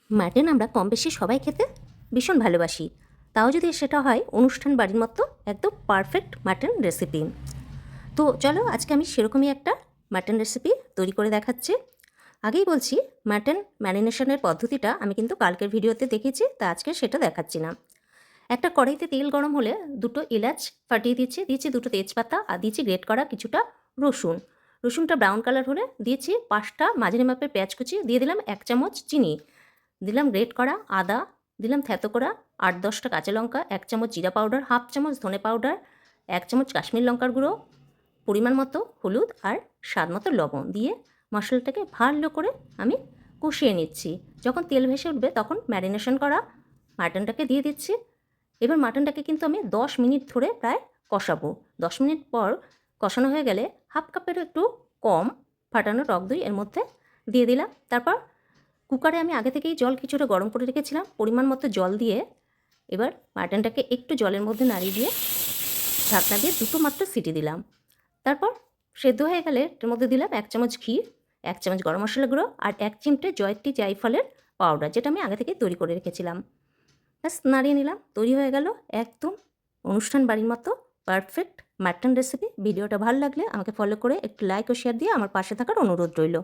Mutton আমরা কম বেশি সবাই খেতে ভীষণ ভালোবাসি, তাও যদি সেটা হয় অনুষ্ঠান বাড়ির মতো একদম পারফেক্ট মাটন রেসিপি। তো চলো আজকে আমি সেরকমই একটা মাটন রেসিপি তৈরি করে দেখাচ্ছি। আগেই বলছি, মাটন ম্যারিনেশনের পদ্ধতিটা আমি কিন্তু কালকের ভিডিওতে দেখেছি, তা আজকে সেটা দেখাচ্ছি না। একটা কড়াইতে তেল গরম হলে দুটো এলাচ ফাটিয়ে দিয়েছি দুটো তেজপাতা, আর দিয়েছি গ্রেট করা কিছুটা রসুনটা ব্রাউন কালার হলে দিয়েছি 5টা মাঝারি মাপের পেঁয়াজ কুচি, দিয়ে দিলাম 1 চামচ চিনি, দিলাম গ্রেট করা আদা, দিলাম থেতো করা 8-10টা কাঁচা লঙ্কা, 1 চামচ জিরা পাউডার, হাফ চামচ ধনে পাউডার, 1 চামচ কাশ্মীর লঙ্কার গুঁড়ো, পরিমাণ মতো হলুদ আর স্বাদ মতো লবণ দিয়ে মশলাটাকে ভালো করে আমি কষিয়ে নিচ্ছি। যখন তেল ভেসে উঠবে তখন ম্যারিনেশন করা মাটনটাকে দিয়ে দিচ্ছি। এবার মাটনটাকে কিন্তু আমি 10 মিনিট ধরে প্রায় কষাবো। 10 মিনিট পর কষানো হয়ে গেলে হাফ কাপেরও একটু কম ফাটানো টক দই এর মধ্যে দিয়ে দিলাম। তারপর কুকারে আমি আগে থেকেই জল কিছুটা গরম করে রেখেছিলাম, পরিমাণ মতো জল দিয়ে এবার মাটনটাকে একটু জলের মধ্যে নাড়িয়ে দিয়ে ঢাকনা দিয়ে দুটো মাত্র সিটি দিলাম। তারপর সেদ্ধ হয়ে গেলে এর মধ্যে দিলাম 1 চামচ ঘি, 1 চামচ গরম মশলা গুঁড়ো আর 1 চিমটে জয়ত্রী জায়ফলের পাউডার, যেটা আমি আগে থেকে তৈরি করে রেখেছিলাম। ব্যাস নাড়িয়ে নিলাম, তৈরি হয়ে গেল একদম অনুষ্ঠান বাড়ির মতো পারফেক্ট মাটন রেসিপি। ভিডিওটা ভালো লাগলে আমাকে ফলো করে একটু লাইক ও শেয়ার দিয়ে আমার পাশে থাকার অনুরোধ রইল।